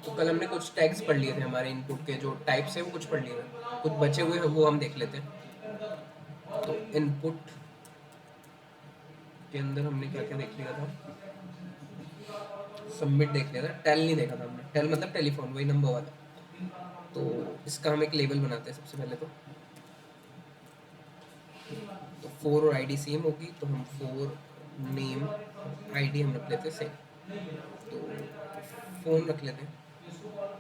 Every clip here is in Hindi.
तो कल हमने कुछ टैग्स पढ़ लिए थे, हमारे इनपुट के जो टाइप्स है वो कुछ पढ़ लिए थे, कुछ बचे हुए हैं वो हम देख लेते हैं। तो इनपुट के अंदर हमने क्या क्या देख लिया था, सबमिट देख लिया था, टेल नहीं देखा था हमने। टेल मतलब टेलीफोन, वही नंबर वाला। तो इसका हम एक लेबल बनाते हैं सबसे पहले। तो फोर और आईडी सेम होगी, तो हम फोर नेम आईडी हम रख लेते हैं सेम। तो फ़ोन रख लेते हैं।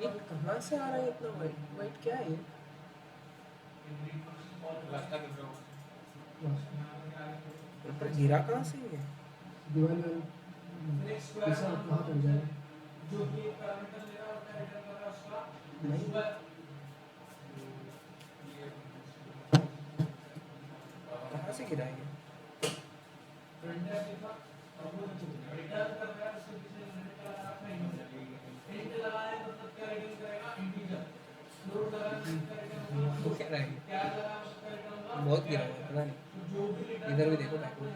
ये कहाँ से आ रहा है इतना वाइट वाइट, क्या है ये? पर गिरा कहाँ से ये? दीवार में ऐसा कहाँ कर जाएगा? नहीं, कहाँ से गिरा है ये? वो क्या रहा है ये? बहुत गिरा हुआ है, पता नहीं। इधर भी देखो बैक में।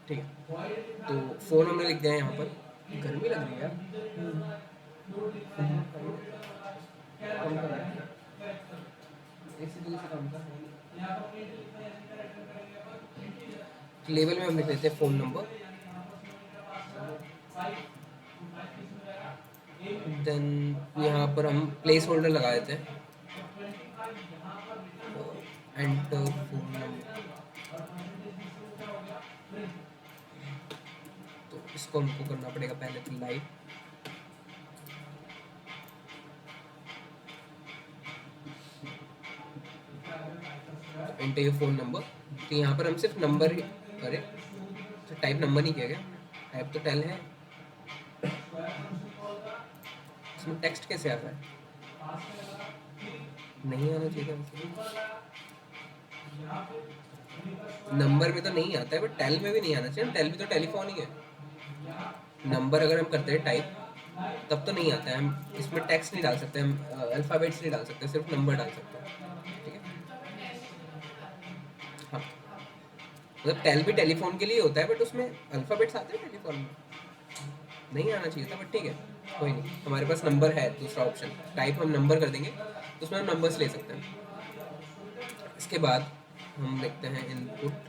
ठीक है, तो फ़ोन हमने लिख दिया है यहाँ पर। गर्मी लग रही है यार। कम कर रहा है। ऐसे दूर से काम कर। लेवल में हम लिख देते हैं फ़ोन नंबर, देन यहाँ पर हम प्लेस होल्डर लगा देते हैं, एंटर फ़ोन नंबर। तो इसको हमको करना पड़ेगा पहले तो live. Enter your phone number. तो यहाँ पर हम सिर्फ नंबर ही, अरे तो टाइप नंबर नहीं किया गया, टाइप तो टेल है। इसमें टेक्स्ट कैसे आता है? नहीं आना चाहिए था। नंबर में तो नहीं आता है, बट टेल में भी नहीं आना चाहिए। टेल भी तो टेलीफोन ही है। नंबर अगर हम करते हैं टाइप तब तो नहीं आता है। हम इसमें टेक्स्ट नहीं डाल सकते, हम अल्फ़ाबेट्स नहीं डाल सकते, सिर्फ नंबर डाल सकते हैं। ठीक है, हाँ। मतलब टेल भी टेलीफोन के लिए होता है, बट उसमें अल्फ़ाबेट्स आते हैं टेलीफोन में। नहीं आना चाहिए था, बट ठीक है, कोई नहीं। हमारे पास नंबर है, दूसरा ऑप्शन टाइप हम नंबर कर देंगे, तो उसमें हम नंबर्स ले सकते हैं। इसके बाद हम देखते हैं इनपुट।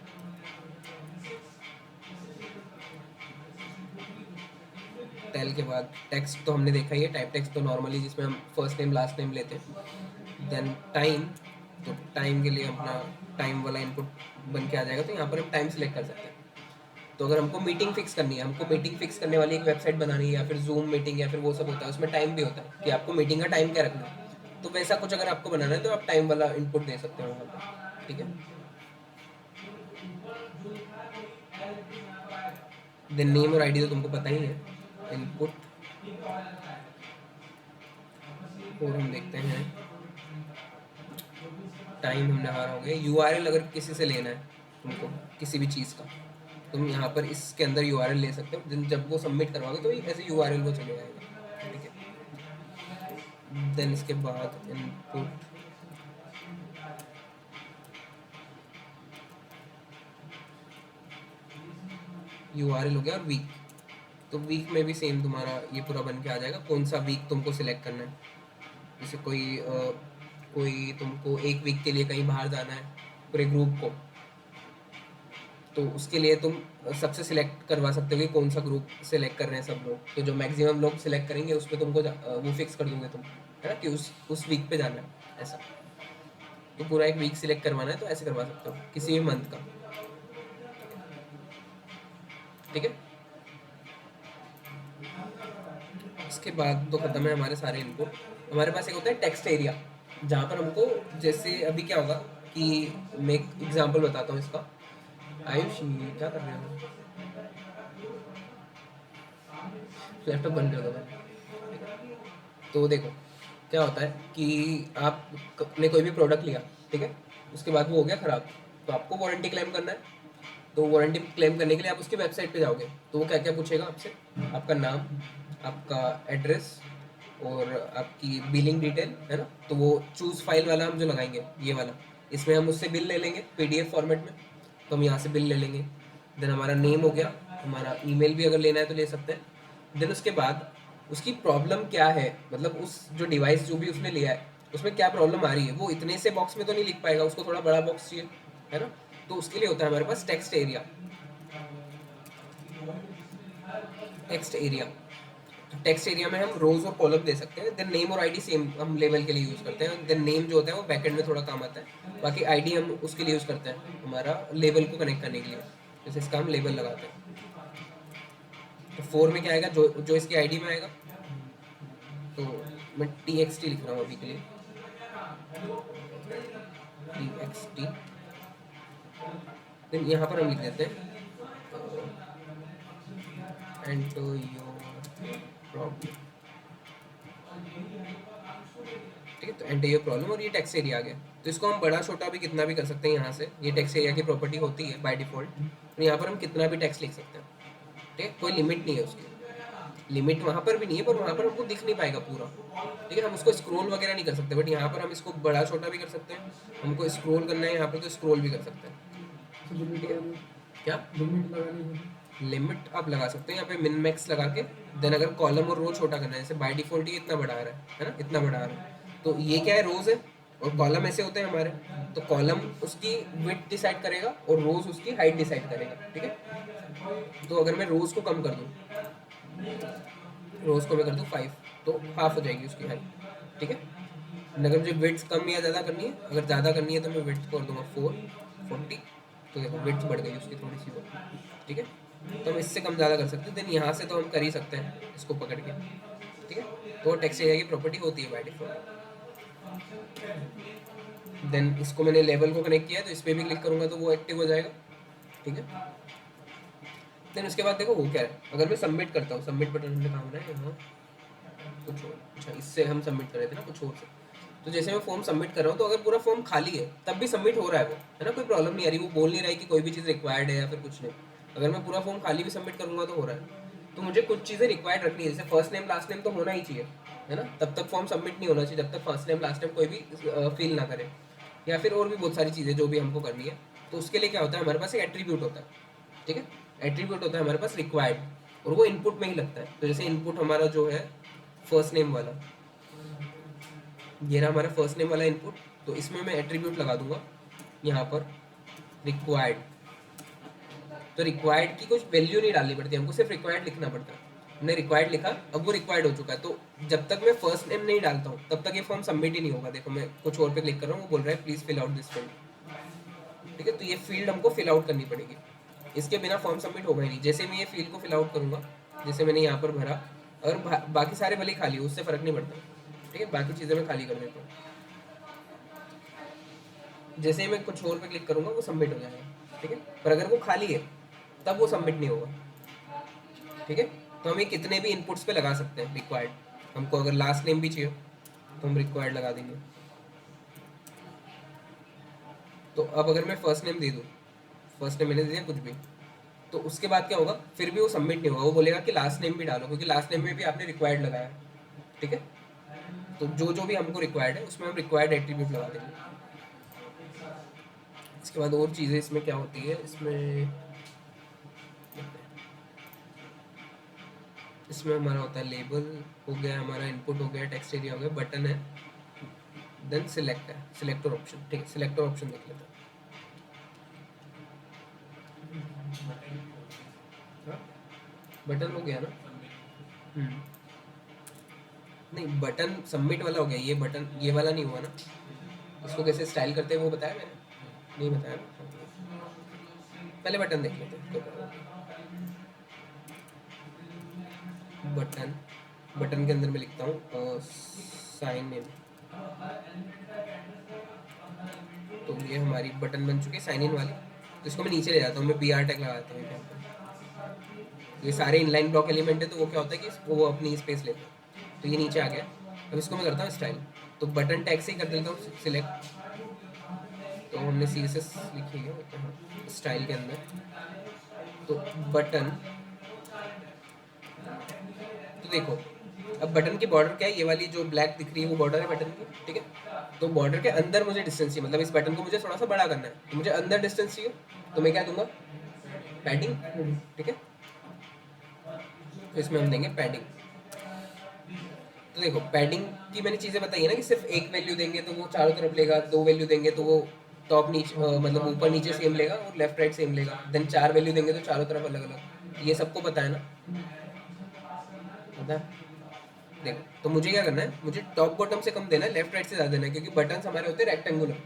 टेल के बाद टेक्स्ट तो हमने देखा ही है, टाइप टेक्स्ट तो नॉर्मली जिसमें हम फर्स्ट नेम लास्ट नेम लेते हैं। देन टाइम, तो टाइम के लिए अपना टाइम वाला इनपुट बन के आ जाएगा, तो यहाँ पर हम टाइम सेलेक्ट कर सकते हैं। तो अगर हमको मीटिंग फिक्स करनी है, हमको मीटिंग फिक्स करने वाली एक वेबसाइट बनानी है, या फिर जूम मीटिंग, या फिर वो सब होता है, उसमें टाइम भी होता है कि आपको मीटिंग का टाइम क्या रखना है। तो वैसा कुछ अगर आपको बनाना है तो आप टाइम वाला इनपुट दे सकते हो वहाँ पर। ठीक है, देन नेम और आईडी तो तुमको पता ही है। इनपुट, और हम देखते हैं टाइम हमने हमारा हो गया। यूआरएल अगर किसी से लेना है तुमको, किसी भी चीज़ का, तुम यहाँ पर इसके अंदर यूआरएल ले सकते हो। दिन जब वो सबमिट करवाओगे तो ऐसे यूआरएल वो चले जाएगा। ठीक है, देन इसके बाद इनपुट, यूआरएल हो गया। और वीक, तो वीक में भी सेम तुम्हारा ये पूरा बन के आ जाएगा, कौन सा वीक तुमको सिलेक्ट करना है। जैसे कोई तुमको एक वीक के लिए कहीं बाहर जाना है पूरे ग्रुप को, तो उसके लिए तुम सबसे सिलेक्ट करवा सकते हो कि कौन सा ग्रुप सिलेक्ट कर रहे हैं सब लोग। तो जो मैक्सिमम लोग सिलेक्ट करेंगे उस पर तुमको वो फिक्स कर दोगे तुम, है ना, कि उस वीक पे जाना है ऐसा। तो पूरा एक वीक सिलेक्ट करवाना है तो ऐसे करवा सकते हो, किसी भी मंथ का। ठीक है, इसके बाद तो खत्म है हमारे सारे इनपुट। हमारे पास एक होता है टेक्स्ट एरिया, जहाँ पर हमको, जैसे अभी क्या होगा कि मैं एक एग्जांपल बताता हूँ इसका। आयुष, ये क्या कर रहे हो? लैपटॉप बंद कर दो पहले। तो देखो क्या होता है कि आपने कोई भी प्रोडक्ट लिया, ठीक है, उसके बाद वो हो गया ख़राब, तो आपको वारंटी क्लेम करना है। तो वारंटी क्लेम करने के लिए आप उसकी वेबसाइट पे जाओगे, तो वो क्या क्या पूछेगा आपसे, आपका नाम, आपका एड्रेस, और आपकी बिलिंग डिटेल, है ना। तो वो चूज़ फाइल वाला हम जो लगाएंगे, ये वाला, इसमें हम उससे बिल ले लेंगे पीडीएफ फॉर्मेट में। तो हम यहाँ से बिल ले लेंगे। देन हमारा नेम हो गया, हमारा ईमेल भी अगर लेना है तो ले सकते हैं। देन उसके बाद उसकी प्रॉब्लम क्या है, मतलब उस जो डिवाइस जो भी उसने लिया है उसमें क्या प्रॉब्लम आ रही है, वो इतने से बॉक्स में तो नहीं लिख पाएगा, उसको थोड़ा बड़ा बॉक्स चाहिए, है ना। तो उसके लिए होता है हमारे पास text area. Text area text area में हम रोज और कॉलम दे सकते हैं। देन नेम और आईडी सेम हम लेवल के लिए यूज़ करते हैं। देन नेम जो होता है वो बैकएंड में थोड़ा काम आता है, बाकी आईडी हम उसके लिए यूज़ करते हैं हमारा लेवल को कनेक्ट करने के लिए, जैसे इसका हम लेवल लगाते हैं। तो 4 में क्या आएगा, जो जो इसकी आईडी में आएगा। तो मैं टी एक्स टी लिख रहा हूँ अभी के लिए, टी एक्स टी। देन यहाँ पर हम लिख देते हैं एंटर योर प्रॉब्लम, ठीक है। तो एंटर योर प्रॉब्लम, और ये टेक्स्ट एरिया आ गया। तो इसको हम बड़ा छोटा भी कितना भी कर सकते हैं यहाँ से, ये टेक्स्ट एरिया की प्रॉपर्टी होती है बाय डिफॉल्ट। तो यहाँ पर हम कितना भी टेक्स्ट लिख सकते हैं, ठीक है, कोई लिमिट नहीं है उसकी। लिमिट वहाँ पर भी नहीं है, पर वहाँ पर हमको दिख नहीं पाएगा पूरा, ठीक है। हम उसको स्क्रॉल वगैरह नहीं कर सकते, बट यहाँ पर हम इसको बड़ा छोटा भी कर सकते हैं। हमको स्क्रॉल करना है यहाँ पर तो स्क्रॉल भी कर सकते हैं। क्या लिमिट लगानी है? लिमिट आप लगा सकते हैं यहाँ पे मिन मैक्स लगा के। देन अगर कॉलम और रो छोटा करना है, जैसे बाय डिफॉल्ट ये इतना बड़ा आ रहा है ना, इतना बड़ा आ रहा है, तो ये क्या है, रोज है, और कॉलम ऐसे होते हैं हमारे। तो कॉलम उसकी विड्थ डिसाइड करेगा और रोज उसकी हाइट डिसाइड करेगा, ठीक है। तो अगर मैं रोज को कम कर दूँ, रोज को मैं कर दूँ 5, तो हाफ हो जाएगी उसकी हाइट, ठीक है। अगर मुझे विड्थ कम या ज़्यादा करनी है, अगर ज़्यादा करनी है तो मैं विड्थ कर दूंगा 440। तो देखो विड्थ बढ़ गई उसकी थोड़ी सी, ठीक है। तो हम इससे कम ज़्यादा कर सकते हैं। देन यहाँ से तो हम कर ही सकते हैं इसको पकड़ के, ठीक है। तो टेक्स्ट एरिया की प्रॉपर्टी होती है बाय डिफॉल्ट। देन इसको मैंने लेवल को कनेक्ट किया है, तो इस पर भी क्लिक करूँगा तो वो एक्टिव हो जाएगा, ठीक है। देन उसके बाद देखो वो क्या है, अगर मैं सबमिट करता हूँ, सबमिट बटन हमने कहाँ बनाया है, यहाँ कुछ और, अच्छा इससे हम सबमिट कर रहे थे ना कुछ और से। तो जैसे मैं फॉर्म सबमिट कर रहा हूँ, तो अगर पूरा फॉर्म खाली है तब भी सबमिट हो रहा है वो, है ना, कोई प्रॉब्लम नहीं आ रही, वो बोल नहीं रहा है कि कोई भी चीज़ रिक्वायर्ड है या फिर कुछ नहीं। अगर मैं पूरा फॉर्म खाली भी सबमिट करूँगा तो हो रहा है। तो मुझे कुछ चीज़ें रिक्वायर्ड रखनी है, जैसे फर्स्ट नेम लास्ट नेम तो होना ही चाहिए, है ना, तब तक फॉर्म सबमिट नहीं होना चाहिए जब तक फर्स्ट नेम लास्ट नेम कोई भी फिल ना करे, या फिर और भी बहुत सारी चीज़ें जो भी हमको करनी है। तो उसके लिए क्या होता है, हमारे पास एक एट्रीब्यूट होता है, ठीक है। एट्रीब्यूट होता है हमारे पास रिक्वायर्ड, और वो इनपुट में ही लगता है। तो जैसे इनपुट हमारा जो है फर्स्ट नेम वाला, ये रहा हमारा फर्स्ट नेम वाला इनपुट। तो इसमें मैं एट्रीब्यूट लगा दूंगा यहाँ पर रिक्वायर्ड। तो रिक्वायर्ड की कुछ वैल्यू नहीं डालनी पड़ती हमको, सिर्फ रिक्वायर्ड लिखना पड़ता है। हमने रिक्वायर्ड लिखा, अब वो रिक्वायर्ड हो चुका है। तो जब तक मैं फर्स्ट नेम नहीं डालता हूँ तब तक ये फॉर्म सबमिट ही नहीं होगा। देखो मैं कुछ और पे क्लिक कर रहा हूँ, वो बोल रहा है please fill out this field, ठीक है। तो ये फील्ड हमको फिल आउट करनी पड़ेगी, इसके बिना फॉर्म सबमिट होगा ही नहीं। जैसे मैं ये फील्ड को फिल आउट करूँगा, जैसे मैंने यहाँ पर भरा, अगर बाकी सारे भले खाली हो उससे फ़र्क नहीं पड़ता, ठीक है, बाकी चीज़ें मैं खाली कर देता हूँ। जैसे ही मैं कुछ और पे क्लिक करूँगा वो सबमिट हो जाएगा, ठीक है। पर अगर वो खाली है तब वो सबमिट नहीं होगा, ठीक है। तो हम ये कितने भी इनपुट्स पे लगा सकते हैं रिक्वायर्ड। हमको अगर लास्ट नेम भी चाहिए तो हम रिक्वायर्ड लगा देंगे। तो अब अगर मैं फर्स्ट नेम दे दूँ, फर्स्ट नेम मैंने दे दिया कुछ भी, तो उसके बाद क्या होगा, फिर भी वो सबमिट नहीं होगा। वो बोलेगा कि लास्ट नेम भी डालो, क्योंकि लास्ट नेम में भी आपने रिक्वायर्ड लगाया, ठीक है। तो जो जो भी हमको रिक्वायर्ड है उसमें हम रिक्वायर्ड एट्रीब्यूट लगा देंगे। इसके बाद और चीज़ें इसमें क्या होती है, इसमें हमारा होता है लेबल हो गया, हमारा इनपुट हो गया, टेक्स्ट एरिया हो गया, बटन है, देन सिलेक्ट है, सिलेक्टर ऑप्शन, ठीक है। सिलेक्टर ऑप्शन देख लेते हैं। बटन हो गया ना, नहीं बटन सबमिट वाला हो गया, ये बटन ये वाला नहीं हुआ ना। इसको कैसे स्टाइल करते हैं वो बताया मैंने, नहीं बताया ना। पहले बटन देख लेते हैं। बटन, बटन के अंदर मैं लिखता हूँ साइन इन। तो ये हमारी बटन बन चुकी है साइन इन वाली। तो इसको मैं नीचे ले जाता हूँ, मैं बी आर टैग लगाता हूँ यहाँ पर। ये सारे इनलाइन ब्लॉक एलिमेंट है, तो वो क्या होता है कि वो अपनी स्पेस लेते हैं। तो ये नीचे आ गया। अब इसको मैं करता हूँ स्टाइल, तो बटन टैग से ही कर देता हूँ सिलेक्ट। तो हमने सी एस एस लिखी है स्टाइल के अंदर। तो बटन, तो देखो अब बटन की बॉर्डर क्या है, ये वाली जो ब्लैक दिख रही है वो बॉर्डर है बटन की, ठीक है। तो बॉर्डर के अंदर मुझे डिस्टेंस चाहिए, मतलब इस बटन को मुझे थोड़ा सा बड़ा करना है, तो मुझे अंदर डिस्टेंस चाहिए। तो मैं क्या दूंगा, पैडिंग, ठीक है। तो इसमें हम देंगे पैडिंग। तो देखो पैडिंग की मैंने चीज़ें बताई है ना कि सिर्फ एक वैल्यू देंगे तो वो चारों तरफ लेगा, दो वैल्यू देंगे तो वो टॉप नीचे मतलब ऊपर नीचे सेम लेगा और लेफ्ट राइट सेम लेगा, देन चार वैल्यू देंगे तो चारों तरफ अलग अलग। ये सबको पता है ना, पता है। देखो तो मुझे क्या करना है, मुझे टॉप बॉटम से कम देना है, लेफ्ट राइट से ज़्यादा देना है, क्योंकि बटन्स हमारे होते हैं रेक्टेंगुलर,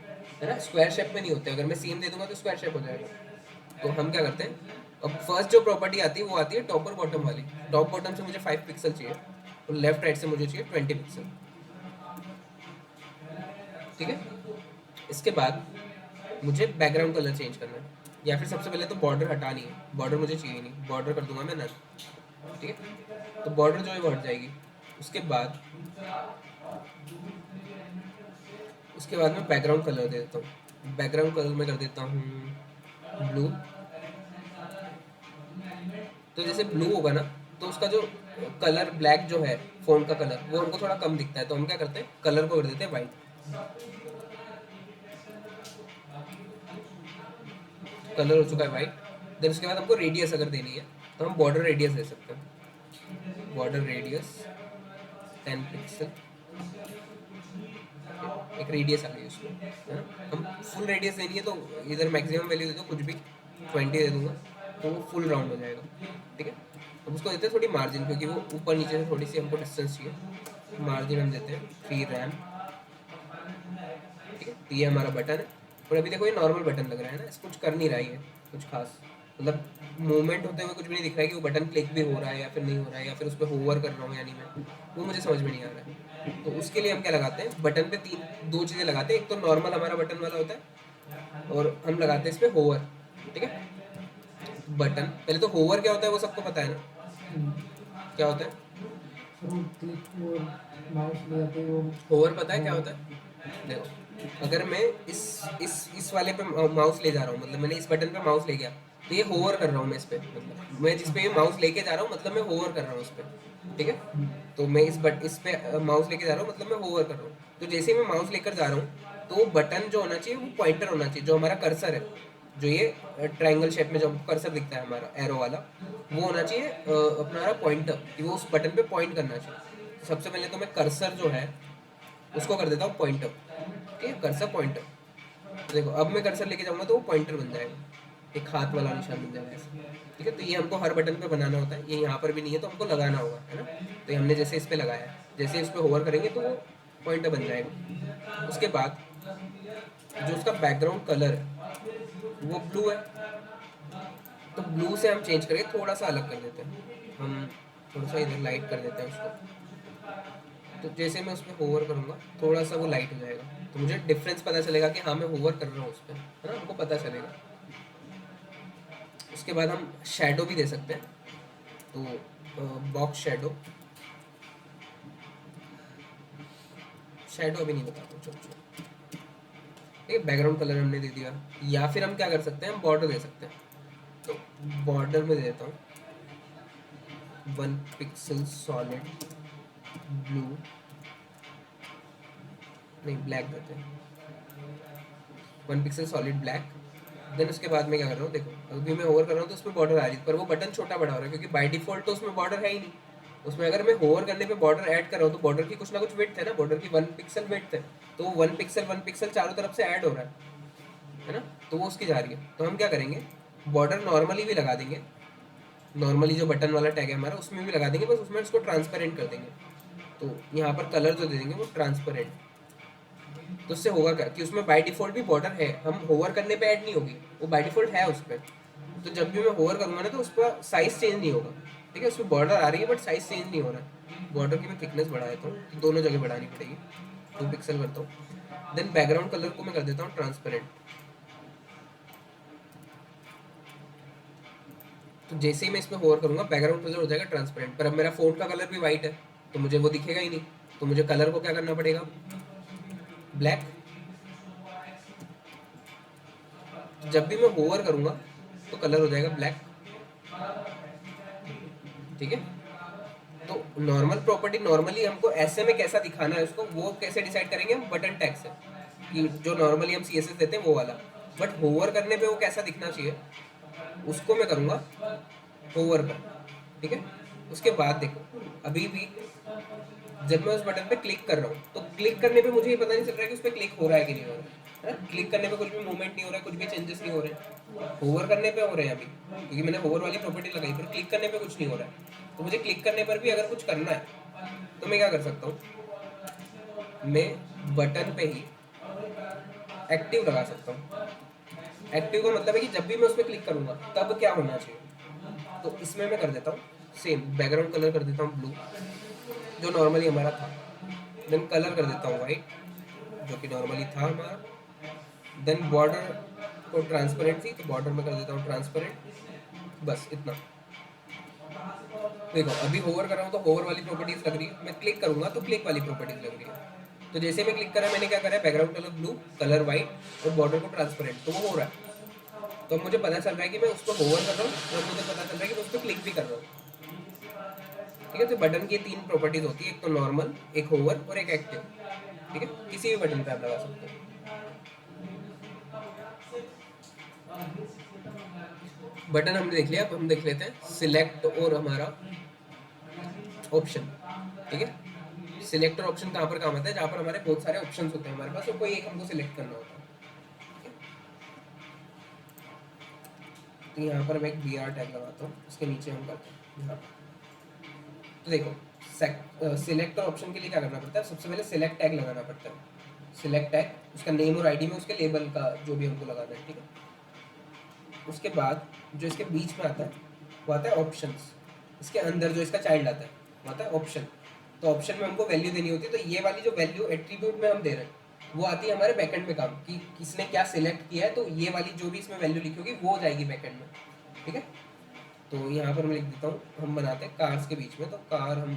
है ना, स्क्वायर शेप में नहीं होते। अगर मैं सेम दे दूंगा तो स्क्वायर शेप हो जाएगा। तो हम क्या करते हैं, अब फर्स्ट जो प्रॉपर्टी आती है वो आती है टॉप और बॉटम वाली। टॉप बॉटम से मुझे 5 पिक्सल चाहिए और लेफ्ट राइट से मुझे चाहिए 20 पिक्सल। ठीक है, इसके बाद मुझे बैकग्राउंड कलर चेंज करना है, या फिर सबसे पहले तो बॉर्डर हटानी है, बॉर्डर मुझे चाहिए नहीं, बॉर्डर कर दूंगा मैं नन। ठीक है, तो बॉर्डर जो है वो हट जाएगी। उसके बाद मैं बैकग्राउंड कलर दे देता हूँ। बैकग्राउंड कलर में कर देता हूँ ब्लू। तो जैसे ब्लू होगा ना, तो उसका जो कलर ब्लैक जो है फोन का कलर, वो हमको थोड़ा कम दिखता है, तो हम क्या करते हैं, कलर को कर देते हैं वाइट। कलर हो चुका है वाइट। देन उसके बाद हमको रेडियस अगर देनी है तो हम बॉर्डर रेडियस दे सकते हैं। बॉर्डर रेडियस 10 पिक्सल, एक रेडियस आ गई उसमें, है ना। हम फुल रेडियस देनी है तो इधर मैक्सिमम वैल्यू दे दो, कुछ भी 20 दे दूंगा तो वो फुल राउंड हो जाएगा। ठीक है, अब उसको देते हैं थोड़ी मार्जिन, क्योंकि वो ऊपर नीचे से थोड़ी सी हमको डिस्टेंस चाहिए। मार्जिन हम देते हैं 3 रैम। ठीक है, तो ये हमारा बटन है। और अभी देखो ये नॉर्मल बटन लग रहा है ना, इस कुछ कर नहीं रहा है कुछ खास, मतलब मूवमेंट होते हुए कुछ भी नहीं दिख रहा है कि वो बटन क्लिक भी हो रहा है या फिर नहीं हो रहा है, या फिर उस पर होवर कर रहा हूँ या नहीं मैं, वो मुझे समझ में नहीं आ रहा है। तो उसके लिए हम क्या लगाते हैं, बटन पे दो चीज़ें लगाते हैं। एक तो नॉर्मल हमारा बटन वाला होता है, और हम लगाते हैं इस पर होवर। ठीक है, बटन पहले तो होवर क्या होता है वो सबको पता है ना, क्या होता है क्लिक और माउस ले जाते हैं वो। होवर, पता है क्या होता है। देखो अगर मैं इस वाले पे माउस ले जा रहा हूँ, मतलब मैंने इस बटन पे माउस ले गया, तो ये होवर कर रहा हूँ मैं इस पे, मतलब मैं जिस पे ये माउस लेके जा रहा हूँ मतलब मैं होवर कर रहा हूँ इस पे। ठीक है, तो मैं इस पे माउस लेके जा रहा हूँ मतलब मैं होवर कर रहा हूँ। तो जैसे ही मैं माउस लेकर जा रहा हूँ तो बटन जो होना चाहिए वो पॉइंटर होना चाहिए, जो हमारा कर्सर है, जो ये ट्रायंगल शेप में जो कर्सर दिखता है हमारा एरो वाला, वो होना चाहिए अपना पॉइंटर, कि वो उस बटन पे पॉइंट करना चाहिए। तो सबसे पहले तो मैं कर्सर जो है उसको कर देता हूँ पॉइंटर। ठीक है, कर्सर पॉइंटर। तो देखो अब मैं कर्सर लेके जाऊंगा तो वो पॉइंटर बन जाएगा, एक हाथ वाला निशान बन जाएगा ऐसे। ठीक है, तो ये हमको हर बटन पे बनाना होता है, ये यहाँ पर भी नहीं है तो हमको लगाना होगा, है ना। तो ये हमने जैसे इस पे लगाया है, जैसे इस पे होवर करेंगे तो वो पॉइंटर बन जाएगा। उसके बाद जो उसका बैकग्राउंड कलर है वो ब्लू है, तो ब्लू से हम चेंज करके थोड़ा सा अलग कर देते हैं, हम थोड़ा सा इधर लाइट कर देते हैं उसको। तो जैसे मैं उस पर होवर करूँगा थोड़ा सा वो लाइट हो जाएगा, तो मुझे डिफरेंस पता चलेगा कि हाँ मैं होवर कर रहा हूँ उस पर, है ना, हमको पता चलेगा। उसके बाद हम शेडो भी दे सकते हैं, तो बॉक्स शेडो, शेडो अभी नहीं बताता, चलो चलो। ठीक है, बैकग्राउंड कलर हमने दे दिया, या फिर हम क्या कर सकते हैं, हम बॉर्डर दे सकते हैं। तो बॉर्डर में दे देता हूँ 1 पिक्सल सॉलिड ब्लू, नहीं ब्लैक देते हैं, 1 पिक्सल सॉलिड ब्लैक। देन उसके बाद मैं क्या कर रहा हूँ, देखो अभी मैं होवर कर रहा हूँ तो उसमें बॉर्डर आ रही है, पर वो बटन छोटा बड़ा हो रहा है, क्योंकि बाय डिफॉल्ट तो उसमें बॉर्डर है ही नहीं। उसमें अगर मैं होवर करने पे बॉर्डर ऐड कर रहा हूँ तो बॉर्डर की कुछ ना कुछ विड्थ है ना, बॉर्डर की 1 पिक्सल विड्थ है, तो 1 पिक्सल चारों तरफ से ऐड हो रहा है ना, तो वो उसकी जा रही है। तो हम क्या करेंगे, बॉर्डर नॉर्मली भी लगा देंगे, नॉर्मली जो बटन वाला टैग है हमारा उसमें भी लगा देंगे, बस उसमें उसको ट्रांसपेरेंट कर देंगे। तो यहाँ पर कलर जो दे देंगे वो ट्रांसपेरेंट। तो उससे होगा क्या कि उसमें बाय डिफॉल्ट भी बॉर्डर है, हम होवर करने पे ऐड नहीं होगी, वो बाय डिफॉल्ट है उस पर। तो जब भी मैं होवर करूँगा ना तो उस पर साइज चेंज नहीं होगा। ठीक है, उसमें बॉर्डर आ रही है बट साइज चेंज नहीं हो रहा है। बॉर्डर की मैं थिकनेस बढ़ा देता हूँ, तो दोनों जगह बढ़ानी पड़ेगी, 2 पिक्सल करता हूँ। देन बैकग्राउंड कलर को मैं कर देता हूँ ट्रांसपेरेंट। तो जैसे ही मैं इसमें होवर करूँगा बैकग्राउंड कलर हो जाएगा ट्रांसपेरेंट, पर अब मेरा फ़ोन का कलर भी वाइट है तो मुझे वो दिखेगा ही नहीं, तो मुझे कलर को क्या करना पड़ेगा, ब्लैक। जब भी मैं होवर करूँगा तो कलर हो जाएगा ब्लैक। ठीक है, तो नॉर्मल प्रॉपर्टी नॉर्मली हमको ऐसे में कैसा दिखाना है उसको, वो कैसे डिसाइड करेंगे हम, बटन टैग से, कि जो नॉर्मली हम CSS देते हैं वो वाला। बट होवर करने पे वो कैसा दिखना चाहिए उसको मैं करूँगा होवर पर। ठीक है, उसके बाद देखो अभी भी जब मैं उस बटन पे क्लिक कर रहा हूँ तो क्लिक करने पे मुझे ये पता नहीं चल रहा है कि उस पर क्लिक हो रहा है कि नहीं हो रहा है। क्लिक करने पे कुछ भी मूवमेंट नहीं हो रहा है, कुछ भी चेंजेस नहीं हो रहे। होवर करने पे हो रहे हैं अभी, क्योंकि मैंने होवर वाली प्रॉपर्टी लगाई, पर क्लिक करने पे कुछ नहीं हो रहा है। तो मुझे क्लिक करने पर भी अगर कुछ करना है तो मैं क्या कर सकता हूँ, मैं बटन पे ही एक्टिव लगा सकता हूँ। एक्टिव का मतलब है कि जब भी मैं उस पर क्लिक करूंगा तब क्या होना चाहिए। तो इसमें मैं कर देता हूँ सेम बैकग्राउंड कलर कर देता हूँ ब्लू, जो नॉर्मली हमारा था। देन कलर कर देता हूँ वाइट, जो कि नॉर्मली था हमारा। देन बॉर्डर को ट्रांसपेरेंट थी तो बॉर्डर में कर देता हूँ ट्रांसपेरेंट, बस इतना। देखो अभी होवर कर रहा हूँ तो होवर वाली प्रॉपर्टीज लग रही है, मैं क्लिक करूंगा तो क्लिक वाली प्रॉपर्टीज लग रही है। तो जैसे मैं क्लिक करा मैंने क्या करा है, background colour blue, colour white और बॉर्डर को ट्रांसपेरेंट, तो वो हो रहा है। तो मुझे पता चल रहा है कि मैं उस पर होवर कर रहा हूँ और मुझे पता चल रहा है कि मैं उस पर क्लिक भी कर रहा हूँ। ठीक है, तो बटन की 3 प्रॉपर्टीज होती है, एक तो नॉर्मल, एक होवर और एक एक्टिव। ठीक है, किसी भी बटन पे आप लगा सकते हो। बटन हमने देख लिया, अब हम देख लेते हैं सिलेक्ट और हमारा ऑप्शन। ठीक है, सिलेक्ट और ऑप्शन कहाँ पर काम आता है, जहाँ पर हमारे बहुत सारे ऑप्शन होते हैं हमारे पास और कोई एक हमको सिलेक्ट करना होता है। तो यहाँ पर मैं एक बी आर टैग लगाता हूँ, उसके नीचे हम करते हैं यहाँ पर। तो देखो सिलेक्ट और ऑप्शन के लिए क्या करना पड़ता है, सबसे पहले सिलेक्ट टैग लगाना पड़ता है। सिलेक्ट टैग, उसका नेम और आईडी में उसके लेबल का जो भी हमको लगाना है। ठीक है, उसके बाद जो इसके बीच में आता है वो आता है ऑप्शंस। इसके अंदर जो इसका चाइल्ड आता है वो आता है ऑप्शन। तो ऑप्शन में हमको वैल्यू देनी होती है, तो ये वाली जो वैल्यू एट्रीब्यूट में हम दे रहे हैं वो आती है हमारे बैकएंड में काम कि किसने क्या सिलेक्ट किया है, तो ये वाली जो भी इसमें वैल्यू लिखी होगी वो हो जाएगी बैकएंड में। ठीक है, तो यहाँ पर मैं लिख देता हूँ, हम बनाते हैं कार्स के बीच में, तो कार हम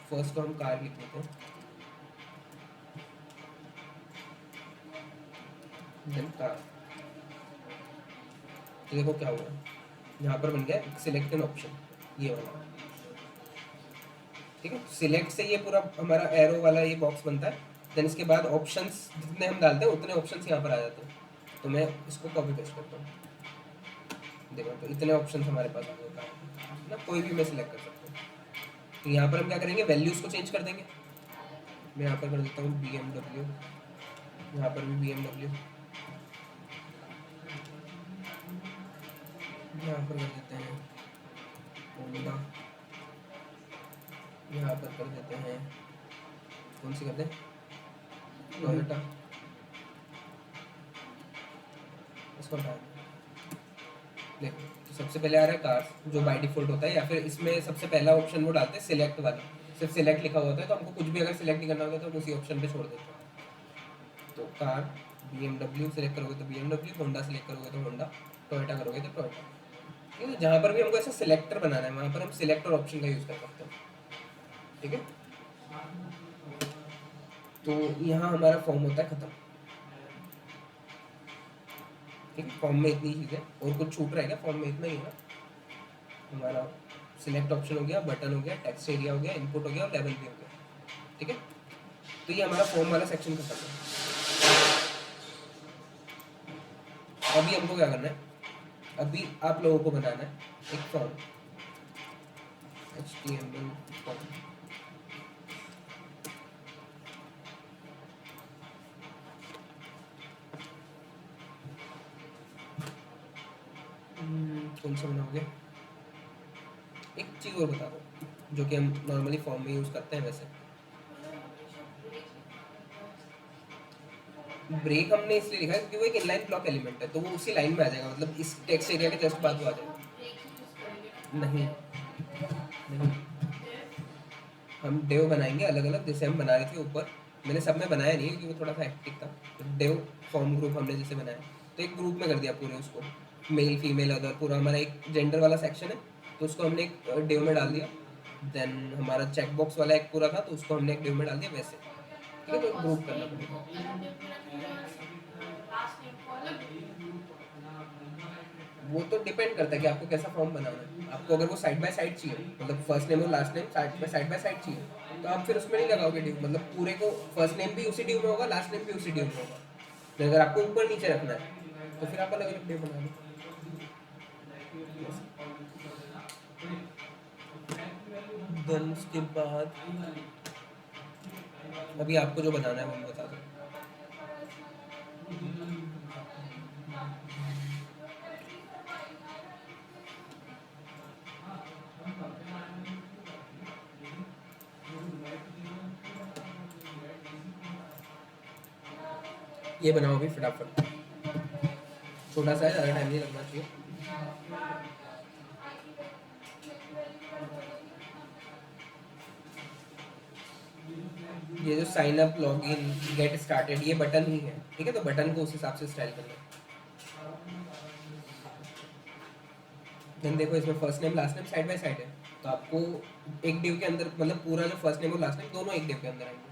फर्स्ट तो हम कार लिख लेते हैं, देन कार। तो देखो क्या हुआ, यहाँ पर बन गया सिलेक्ट एन ऑप्शन, ये वाला। ठीक है, सिलेक्ट से ये पूरा हमारा एरो वाला ये बॉक्स बनता है। देन इसके बाद ऑप्शंस जितने हम डालते हैं उतने ऑप्शंस यहाँ पर आ जाते हैं। तो मैं इसको कॉपी पेस्ट करता हूँ, देखो तो इतने ऑप्शंस हमारे पास आ जाता है ना, कोई भी मैं सिलेक्ट कर सकता हूँ। तो यहाँ पर हम क्या करेंगे, वैल्यूज़ को चेंज कर देंगे। मैं यहाँ पर कर देता हूँ BMW, यहाँ पर भी BMW, यहाँ पर कर देते हैं होंडा, यहाँ पर कर देते हैं, कौन सी करते हैं, टोयोटा, इसको हटा दें। देखो तो सबसे पहले आ रहा है कार्स जो बाय डिफॉल्ट होता है, या फिर इसमें सबसे पहला ऑप्शन वो डालते हैं सिलेक्ट वाला, सिर्फ सिलेक्ट लिखा हुआ होता है, तो हमको कुछ भी अगर सिलेक्ट नहीं करना होता तो हम उसी ऑप्शन पे छोड़ देते हैं। तो कार BMW सिलेक्ट करोगे तो BMW, होंडा सिलेक्ट करोगे तो होंडा, टोयोटा करोगे तो टोयोटा। ठीक है, जहाँ पर भी हमको ऐसा सिलेक्टर बनाना है वहाँ पर हम सिलेक्ट और ऑप्शन का यूज़ कर सकते हैं। ठीक है, तो यहाँ हमारा फॉर्म होता है खत्म। ठीक है, फॉर्म में इतनी चीज़ है, और कुछ छूट रहेगा फॉर्म में, इतना ही है हमारा। सिलेक्ट ऑप्शन हो गया, बटन हो गया, टेक्स्ट एरिया हो गया, इनपुट हो गया और लेवल भी हो गया। ठीक है, तो ये हमारा फॉर्म वाला सेक्शन खत्म है। अभी हमको क्या करना है, अभी आप लोगों को बनाना है एक फॉर्म, HTML फॉर्म। कौन सा बनाओगे, एक चीज़ और बता दो जो कि हम नॉर्मली फॉर्म में यूज़ करते हैं। वैसे ब्रेक हमने इसलिए लिखा है क्योंकि वो एक इनलाइन ब्लॉक एलिमेंट है, तो वो उसी लाइन में आ जाएगा, मतलब इस टेक्स्ट एरिया के जस्ट बाद वो आ जाएगा। नहीं नहीं, हम डेव बनाएंगे अलग अलग, जैसे हम बना रहे थे ऊपर। मैंने सब में बनाया नहीं क्योंकि वो थोड़ा सा हेक्टिक था। तो डेव फॉर्म ग्रुप हमने जैसे बनाया, तो एक ग्रुप में कर दिया पूरे उसको, मेल फीमेल अदर, पूरा हमारा एक जेंडर वाला सेक्शन है, तो उसको हमने एक डेव में डाल दिया। देन हमारा चेक बॉक्स वाला एक पूरा था, तो उसको हमने एक डेव में डाल दिया वैसे। ठीक है, तो ग्रुप करना पड़ेगा। वो तो डिपेंड करता है कि आपको कैसा फॉर्म बनाना है। आपको अगर वो साइड बाय साइड चाहिए, मतलब फर्स्ट नेम और last name side by side चाहिए, तो आप फिर उसमें नहीं लगाओगे ड्यू, मतलब पूरे को फर्स्ट नेम भी उसी ड्यू में होगा, लास्ट नेम भी उसी ड्यू में होगा। लेकिन अगर आपको ऊपर नीचे रखना है तो फिर आप अलग अलग ड्यू बना लो। देन उसके बाद अभी आपको जो बनाना है वो बता दो। ये बनाओ अभी फटाफट, छोटा सा है, ज़्यादा टाइम नहीं लगना चाहिए। ये जो sign up login get started ये बटन ही है, ठीक है, तो बटन को उस हिसाब से स्टाइल करना है। देन देखो इसमें first name last name side by side है, तो आपको एक डिव के अंदर मतलब पूरा जो फर्स्ट नेम और लास्ट नेम दोनों एक डिव के अंदर आएंगे।